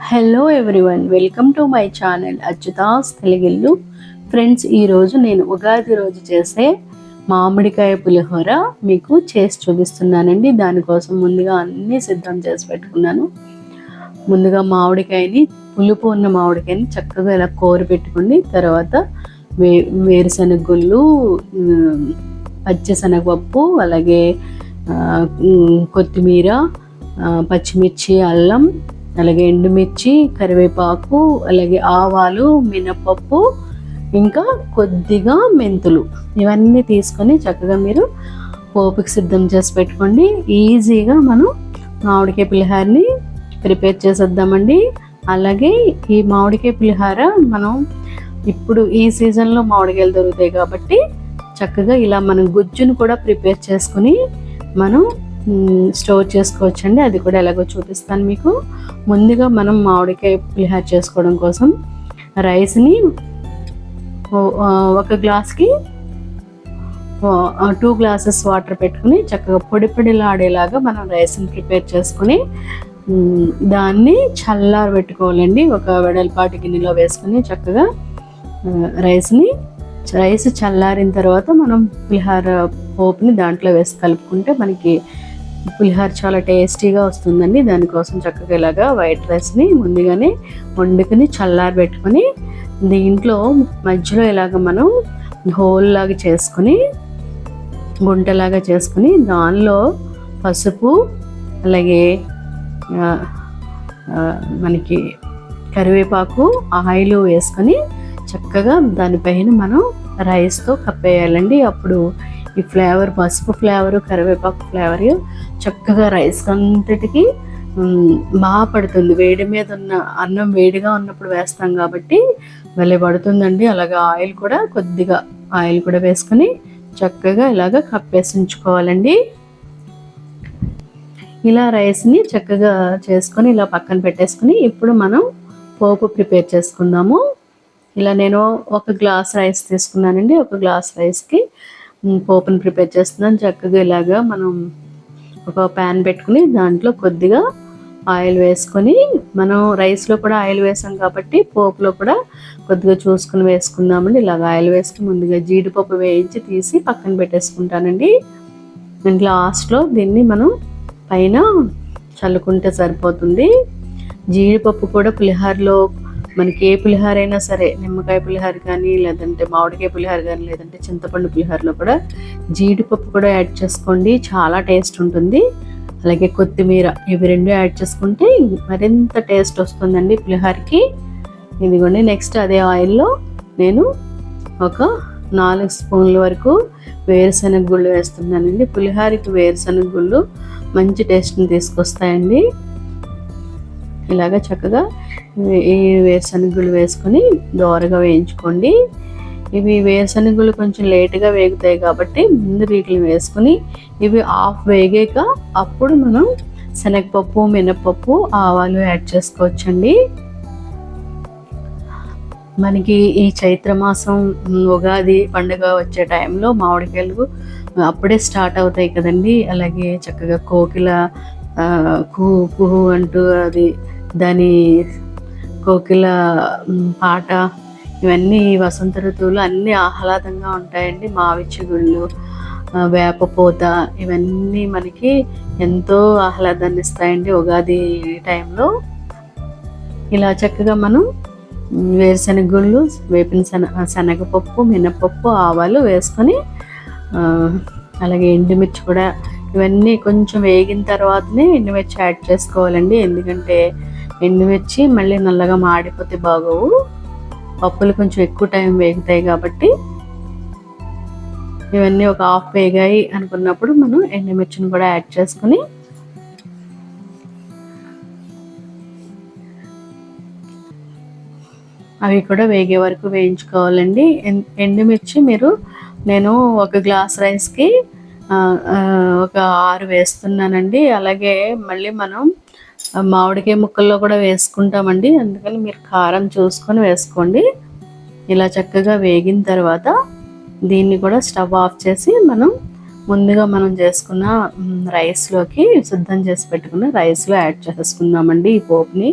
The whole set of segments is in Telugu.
Hello everyone, welcome to my channel Achyutas Telugillu. Friends, ఈరోజు నేను ఉగాది రోజు చేసే మామిడికాయ పులిహోర మీకు చేసి చూపిస్తున్నానండి. దానికోసం ముందుగా అన్నీ సిద్ధం చేసి పెట్టుకున్నాను. ముందుగా మామిడికాయని, పులుపు ఉన్న మామిడికాయని చక్కగా ఇలా కోరి పెట్టుకుని, తర్వాత వేరుశనగ గుళ్ళు, పచ్చిశనగపప్పు, అలాగే కొత్తిమీర, పచ్చిమిర్చి, అల్లం, అలాగే ఎండుమిర్చి, కరివేపాకు, అలాగే ఆవాలు, మినపప్పు, ఇంకా కొద్దిగా మెంతులు, ఇవన్నీ తీసుకొని చక్కగా మీరు పోపుకి సిద్ధం చేసి పెట్టుకోండి. ఈజీగా మనం మామిడికాయ పులిహోరని ప్రిపేర్ చేసేద్దామండి. అలాగే ఈ మామిడికాయ పులిహోర మనం ఇప్పుడు ఈ సీజన్లో మామిడికాయలు దొరుకుతాయి కాబట్టి చక్కగా ఇలా మనం గుజ్జును కూడా ప్రిపేర్ చేసుకుని మనం స్టోర్ చేసుకోవచ్చండి. అది కూడా ఎలాగో చూపిస్తాను మీకు. ముందుగా మనం మామిడికాయ పులిహోర చేసుకోవడం కోసం రైస్ని ఒక గ్లాస్కి 2 గ్లాసెస్ వాటర్ పెట్టుకుని చక్కగా పొడి పొడిలాడేలాగా మనం రైస్ని ప్రిపేర్ చేసుకుని దాన్ని చల్లార పెట్టుకోవాలండి. ఒక వెడల్పాటి గిన్నెలో వేసుకుని చక్కగా రైస్ చల్లారిన తర్వాత మనం పులిహోర పోపుని దాంట్లో వేసి కలుపుకుంటే మనకి పులిహోర చాలా టేస్టీగా వస్తుందండి. దానికోసం చక్కగా ఇలాగా వైట్ రైస్ని ముందుగానే వండుకుని చల్లారబెట్టుకొని దీంట్లో మధ్యలో ఇలాగ మనం హోల్ లాగా చేసుకుని, గుంటలాగా చేసుకుని దానిలో పసుపు, అలాగే మనకి కరివేపాకు, ఆయిల్ వేసుకొని చక్కగా దానిపైన మనం రైస్తో కప్పేయాలండి. అప్పుడు ఈ ఫ్లేవర్, పసుపు ఫ్లేవరు, కరివేపాకు ఫ్లేవర్ చక్కగా రైస్ అంతటికి బాగా పడుతుంది. వేడి మీద ఉన్న అన్నం వేడిగా ఉన్నప్పుడు వేస్తాం కాబట్టి భలే పడుతుందండి. అలాగే కొద్దిగా ఆయిల్ కూడా వేసుకొని చక్కగా ఇలాగ కప్పేసి ఉంచుకోవాలండి. ఇలా రైస్ని చక్కగా చేసుకొని ఇలా పక్కన పెట్టేసుకుని ఇప్పుడు మనం పోపు ప్రిపేర్ చేసుకుందాము. ఇలా నేను 1 గ్లాస్ రైస్ తీసుకున్నానండి. 1 గ్లాస్ రైస్కి పోపుని ప్రిపేర్ చేస్తున్నాను. చక్కగా ఇలాగా మనం ఒక ప్యాన్ పెట్టుకుని దాంట్లో కొద్దిగా ఆయిల్ వేసుకొని, మనం రైస్లో కూడా ఆయిల్ వేసాం కాబట్టి పోపులో కూడా కొద్దిగా చూసుకుని వేసుకుందామండి. ఇలాగ ఆయిల్ వేసుకుని ముందుగా జీడిపప్పు వేయించి తీసి పక్కన పెట్టేసుకుంటానండి. అండ్ లాస్ట్లో దీన్ని మనం పైన చల్లుకుంటే సరిపోతుంది. జీడిపప్పు కూడా పులిహోరలో మనకి ఏ పులిహోర అయినా సరే, నిమ్మకాయ పులిహోర కానీ, లేదంటే మామిడికాయ పులిహోర కానీ, లేదంటే చింతపండు పులిహోరలో కూడా జీడిపప్పు కూడా యాడ్ చేసుకోండి, చాలా టేస్ట్ ఉంటుంది. అలాగే కొత్తిమీర, ఇవి 2 యాడ్ చేసుకుంటే మరింత టేస్ట్ వస్తుందండి పులిహోరకి. ఇదిగోండి. నెక్స్ట్ అదే ఆయిల్లో నేను ఒక 4 స్పూన్ల వరకు వేరుశనగ గుళ్ళు వేస్తున్నానండి. పులిహోరకి వేరుశనగ గుళ్ళు మంచి టేస్ట్ని తీసుకొస్తాయండి. ఇలాగ చక్కగా ఈ వేరుశనగలు వేసుకొని దోరగా వేయించుకోండి. ఇవి వేరుశనగలు కొంచెం లేటుగా వేగుతాయి కాబట్టి ముందు వీటిని వేసుకుని ఇవి హాఫ్ వేగాక అప్పుడు మనం శనగపప్పు, మినపప్పు, ఆవాలు యాడ్ చేసుకోవచ్చండి. మనకి ఈ చైత్రమాసం ఉగాది పండుగ వచ్చే టైంలో మామిడికాయలు అప్పుడే స్టార్ట్ అవుతాయి కదండి. అలాగే చక్కగా కోకిల కుహు అంటూ అది దాని కోకిల పాట, ఇవన్నీ వసంత ఋతువులు అన్నీ ఆహ్లాదంగా ఉంటాయండి. మావి చిగుళ్ళు, వేపపూత, ఇవన్నీ మనకి ఎంతో ఆహ్లాదాన్ని ఇస్తాయండి ఉగాది టైంలో. ఇలా చక్కగా మనం వేరుశనగ గుళ్ళు, వేపిన శనగపప్పు, మినపప్పు, ఆవాలు వేసుకొని, అలాగే ఎండుమిర్చి కూడా, ఇవన్నీ కొంచెం వేగిన తర్వాతనే ఎండుమిర్చి యాడ్ చేసుకోవాలండి. ఎందుకంటే ఎండుమిర్చి మళ్ళీ నల్లగా మాడిపోతే బాగోవు. పప్పులు కొంచెం ఎక్కువ టైం వేగుతాయి కాబట్టి ఇవన్నీ ఒక హాఫ్ వేగాయి అనుకున్నప్పుడు మనం ఎండుమిర్చిని కూడా యాడ్ చేసుకుని అవి కూడా వేగే వరకు వేయించుకోవాలండి. ఎండుమిర్చి నేను 1 గ్లాస్ రైస్కి ఒక 6 వేస్తున్నానండి. అలాగే మళ్ళీ మనం మామిడికాయ ముక్కల్లో కూడా వేసుకుంటామండి, అందుకని మీరు కారం చూసుకొని వేసుకోండి. ఇలా చక్కగా వేగిన తర్వాత దీన్ని కూడా స్టవ్ ఆఫ్ చేసి మనం ముందుగా మనం చేసుకున్న రైస్లోకి సిద్ధం చేసి పెట్టుకున్న రైస్లో యాడ్ చేసుకుందామండి ఈ పోపుని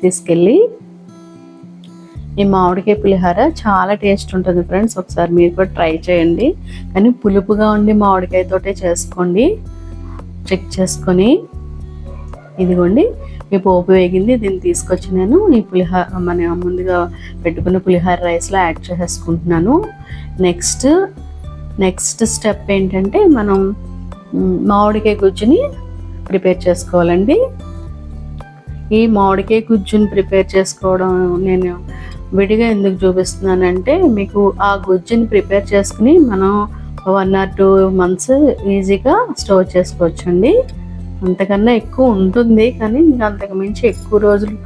తీసుకెళ్ళి. ఈ మామిడికాయ పులిహోర చాలా టేస్ట్ ఉంటుంది ఫ్రెండ్స్, ఒకసారి మీరు కూడా ట్రై చేయండి. కానీ పులుపుగా ఉండి మామిడికాయతోటే చేసుకోండి, చెక్ చేసుకొని. ఇదిగోండి ఈ పోపు వేగింది, దీన్ని తీసుకొచ్చి నేను ఈ పులిహోర మన ముందుగా పెట్టుకున్న పులిహోర రైస్లో యాడ్ చేసుకుంటున్నాను. నెక్స్ట్ స్టెప్ ఏంటంటే మనం మామిడికాయ గుజ్జుని ప్రిపేర్ చేసుకోవాలండి. ఈ మామిడికాయ గుజ్జుని ప్రిపేర్ చేసుకోవడం నేను విడిగా ఎందుకు చూపిస్తున్నానంటే, మీకు ఆ గుజ్జుని ప్రిపేర్ చేసుకుని మనం 1 or 2 months ఈజీగా స్టోర్ చేసుకోవచ్చండి. అంతకన్నా ఎక్కువ ఉంటుంది, కానీ ఇంకా అంతకు మించి ఎక్కువ రోజులు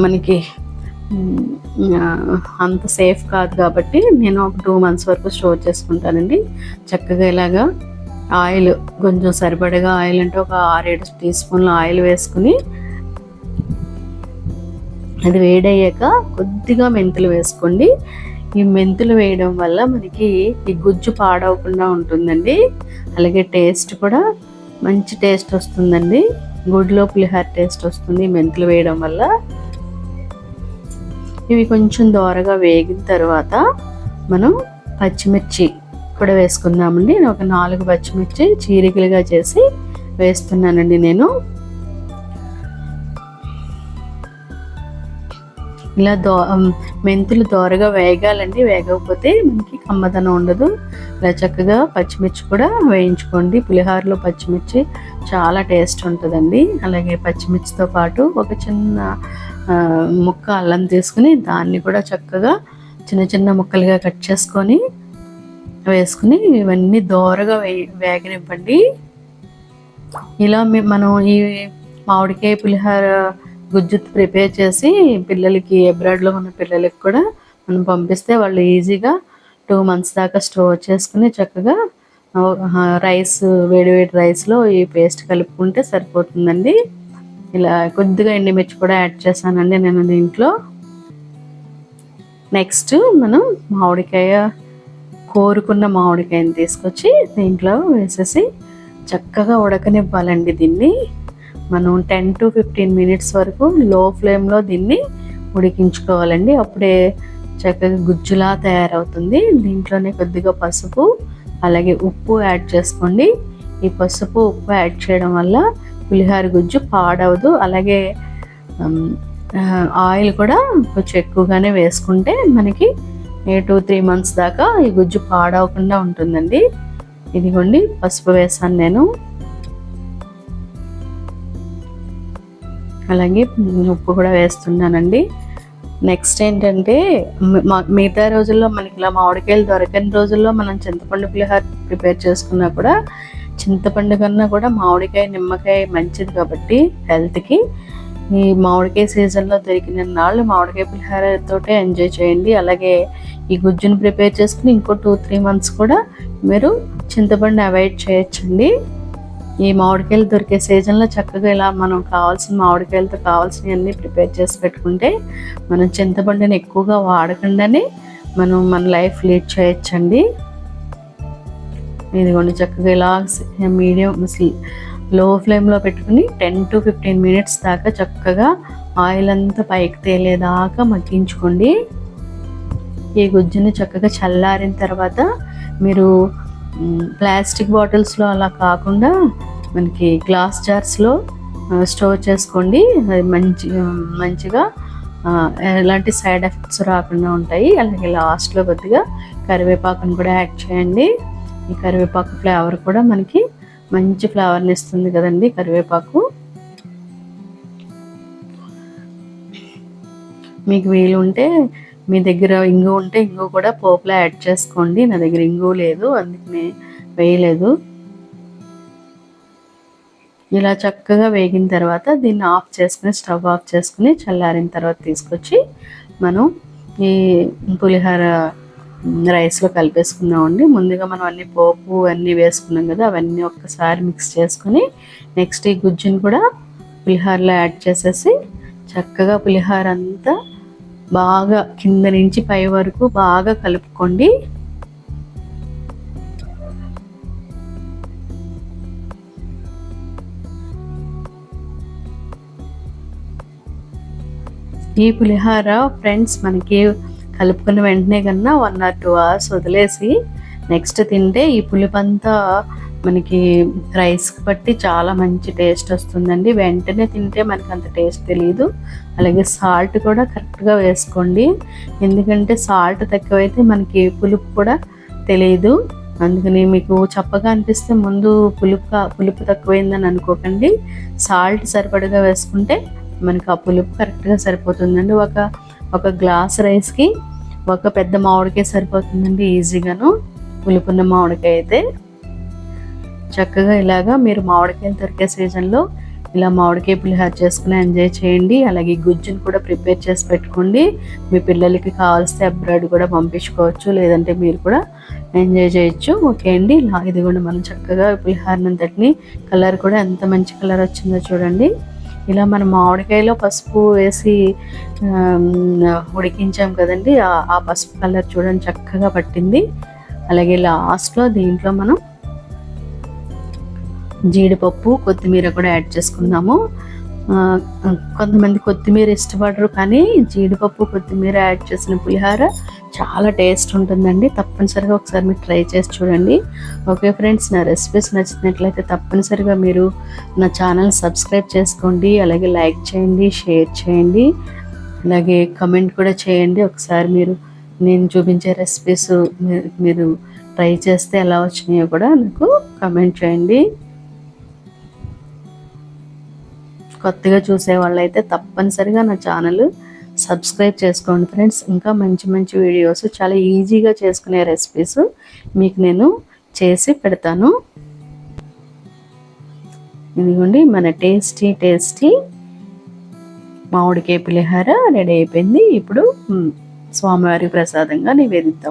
మనకి అంత సేఫ్ కాదు కాబట్టి నేను ఒక 2 months వరకు స్టోర్ చేసుకుంటానండి. చక్కగా ఇలాగా ఆయిల్ కొంచెం సరిపడగా ఆయిల్ అంటే ఒక 6-7 teaspoons ఆయిల్ వేసుకుని, అది వేడయ్యాక కొద్దిగా మెంతులు వేసుకోండి. ఈ మెంతులు వేయడం వల్ల మనకి ఈ గుజ్జు పాడవకుండా ఉంటుందండి. అలాగే టేస్ట్ కూడా మంచి టేస్ట్ వస్తుందండి, గుడ్లో పులిహోర టేస్ట్ వస్తుంది మెంతులు వేయడం వల్ల. ఇవి కొంచెం దోరగా వేగిన తర్వాత మనం పచ్చిమిర్చి కూడా వేసుకుందామండి. నేను ఒక 4 పచ్చిమిర్చి చీరికలుగా చేసి వేస్తున్నానండి. నేను ఇలా మెంతులు దోరగా వేగాలండి, వేగకపోతే మనకి కమ్మదనం ఉండదు. ఇలా చక్కగా పచ్చిమిర్చి కూడా వేయించుకోండి. పులిహోరలో పచ్చిమిర్చి చాలా టేస్ట్ ఉంటుందండి. అలాగే పచ్చిమిర్చితో పాటు ఒక చిన్న ముక్క అల్లం తీసుకుని దాన్ని కూడా చక్కగా చిన్న చిన్న ముక్కలుగా కట్ చేసుకొని వేసుకుని ఇవన్నీ దోరగా వేగనివ్వండి. ఇలా మనం ఈ మామిడికాయ పులిహోర గుజ్జు ప్రిపేర్ చేసి పిల్లలకి, అబ్రాడ్లో ఉన్న పిల్లలకి కూడా మనం పంపిస్తే వాళ్ళు ఈజీగా 2 months దాకా స్టోర్ చేసుకుని చక్కగా రైస్ వేడి రైస్లో ఈ పేస్ట్ కలుపుకుంటే సరిపోతుందండి. ఇలా కొద్దిగా ఎండుమిర్చి కూడా యాడ్ చేశానండి నేను దీంట్లో. నెక్స్ట్ మనం కోరుకున్న మామిడికాయని తీసుకొచ్చి దీంట్లో వేసేసి చక్కగా ఉడకనివ్వాలండి. దీన్ని మనం 10 to 15 minutes వరకు లో ఫ్లేమ్లో దీన్ని ఉడికించుకోవాలండి. అప్పుడే చక్కగా గుజ్జులా తయారవుతుంది. దీంట్లోనే కొద్దిగా పసుపు అలాగే ఉప్పు యాడ్ చేసుకోండి. ఈ పసుపు ఉప్పు యాడ్ చేయడం వల్ల పులిహోర గుజ్జు పాడవదు. అలాగే ఆయిల్ కూడా కొంచెం ఎక్కువగానే వేసుకుంటే మనకి 2-3 months దాకా ఈ గుజ్జు పాడవకుండా ఉంటుందండి. ఇదిగోండి పసుపు వేసాను నేను, అలాగే ఉప్పు కూడా వేస్తున్నానండి. నెక్స్ట్ ఏంటంటే మిగతా రోజుల్లో మనకి ఇలా మామిడికాయలు దొరకని రోజుల్లో మనం చింతపండు పులిహోర ప్రిపేర్ చేసుకున్నా కూడా చింతపండు కన్నా కూడా మామిడికాయ, నిమ్మకాయ మంచిది కాబట్టి హెల్త్కి. ఈ మామిడికాయ సీజన్లో దొరికిన నాళ్ళు మామిడికాయ పులిహోరతోటే ఎంజాయ్ చేయండి. అలాగే ఈ గుజ్జును ప్రిపేర్ చేసుకుని ఇంకో 2-3 months కూడా మీరు చింతపండు అవాయిడ్ చేయొచ్చండి. ఈ మామిడికాయలు దొరికే సీజన్లో చక్కగా ఇలా మనం కావాల్సిన మామిడికాయలతో కావాల్సినవన్నీ ప్రిపేర్ చేసి పెట్టుకుంటే మనం చింతపండుని ఎక్కువగా వాడకుండానే మనం మన లైఫ్ లీడ్ చేయొచ్చండి. ఇదిగోండి చక్కగా ఇలా మీడియం లో ఫ్లేమ్లో పెట్టుకుని 10 to 15 minutes దాకా చక్కగా ఆయిల్ అంతా పైకి తేలేదాకా మగ్గించుకోండి. ఈ గుజ్జుని చక్కగా చల్లారిన తర్వాత మీరు ప్లాస్టిక్ బాటిల్స్లో అలా కాకుండా మనకి గ్లాస్ జార్స్లో స్టోర్ చేసుకోండి. అది మంచిగా ఎలాంటి సైడ్ ఎఫెక్ట్స్ రాకుండా ఉంటాయి. అలాగే లాస్ట్లో కొద్దిగా కరివేపాకును కూడా యాడ్ చేయండి. ఈ కరివేపాకు ఫ్లేవర్ కూడా మనకి మంచి ఫ్లేవర్ని ఇస్తుంది కదండి కరివేపాకు. మీకు వీలు ఉంటే మీ దగ్గర ఇంగు ఉంటే ఇంగు కూడా పోపులో యాడ్ చేసుకోండి. నా దగ్గర ఇంగు లేదు, అందుకని వేయలేదు. ఇలా చక్కగా వేగిన తర్వాత దీన్ని ఆఫ్ చేసుకుని, స్టవ్ ఆఫ్ చేసుకుని చల్లారిన తర్వాత తీసుకొచ్చి మనం ఈ పులిహోర రైస్లో కలిపేసుకుందామండి. ముందుగా మనం అన్ని పోపు అన్నీ వేసుకున్నాం కదా, అవన్నీ ఒక్కసారి మిక్స్ చేసుకుని నెక్స్ట్ ఈ గుజ్జుని కూడా పులిహోరలో యాడ్ చేసేసి చక్కగా పులిహోర అంతా బాగా కింద నుంచి పై వరకు బాగా కలుపుకోండి. ఈ పులిహోర ఫ్రెండ్స్ మనకి కలుపుకున్న వెంటనే కన్నా 1 or 2 hours వదిలేసి నెక్స్ట్ తింటే ఈ పులుపంతా మనకి రైస్కి బట్టి చాలా మంచి టేస్ట్ వస్తుందండి. వెంటనే తింటే మనకి అంత టేస్ట్ తెలియదు. అలాగే సాల్ట్ కూడా కరెక్ట్గా వేసుకోండి, ఎందుకంటే సాల్ట్ తక్కువైతే మనకి పులుపు కూడా తెలియదు. అందుకని మీకు చప్పగా అనిపిస్తే ముందు పులుపు తక్కువైందని అనుకోకండి. సాల్ట్ సరిపడగా వేసుకుంటే మనకి ఆ పులుపు కరెక్ట్గా సరిపోతుందండి. ఒక గ్లాస్ రైస్కి ఒక పెద్ద మామిడికాయ సరిపోతుందండి ఈజీగాను. పులుపున్న మామిడికాయ అయితే చక్కగా ఇలాగా మీరు మామిడికాయలు దొరికే సీజన్లో ఇలా మామిడికాయ పులిహోర చేసుకుని ఎంజాయ్ చేయండి. అలాగే గుజ్జును కూడా ప్రిపేర్ చేసి పెట్టుకోండి. మీ పిల్లలకి కావాల్స్తే అబ్రాడ్ కూడా పంపించుకోవచ్చు, లేదంటే మీరు కూడా ఎంజాయ్ చేయొచ్చు. ఓకే అండి, ఇది కూడా మనం చక్కగా పులిహోరనంతటిని కలర్ కూడా ఎంత మంచి కలర్ వచ్చిందో చూడండి. ఇలా మనం మామిడికాయలో పసుపు వేసి ఉడికించాం కదండి, ఆ పసుపు కలర్ చూడండి చక్కగా పట్టింది. అలాగే లాస్ట్లో దీంట్లో మనం జీడిపప్పు కొత్తిమీర కూడా యాడ్ చేసుకుందాము. కొంతమంది కొత్తిమీర ఇష్టపడరు, కానీ జీడిపప్పు కొత్తిమీర యాడ్ చేసిన పులిహోర చాలా టేస్ట్ ఉంటుందండి. తప్పనిసరిగా ఒకసారి మీరు ట్రై చేసి చూడండి. ఓకే ఫ్రెండ్స్, నా రెసిపీస్ నచ్చినట్లయితే తప్పనిసరిగా మీరు నా ఛానల్ సబ్స్క్రైబ్ చేసుకోండి. అలాగే లైక్ చేయండి, షేర్ చేయండి, అలాగే కమెంట్ కూడా చేయండి. ఒకసారి మీరు నేను చూపించే రెసిపీస్ మీరు ట్రై చేస్తే ఎలా వచ్చినాయో కూడా నాకు కమెంట్ చేయండి. కొత్తగా చూసే వాళ్ళైతే తప్పనిసరిగా నా ఛానల్ సబ్స్క్రైబ్ చేసుకోండి ఫ్రెండ్స్. ఇంకా మంచి మంచి వీడియోస్, చాలా ఈజీగా చేసుకునే రెసిపీస్ మీకు నేను చేసి పెడతాను. ఇదిగోండి మన టేస్టీ మామిడికాయ పులిహోర రెడీ అయిపోయింది. ఇప్పుడు స్వామివారి ప్రసాదంగా నివేదిద్దాం.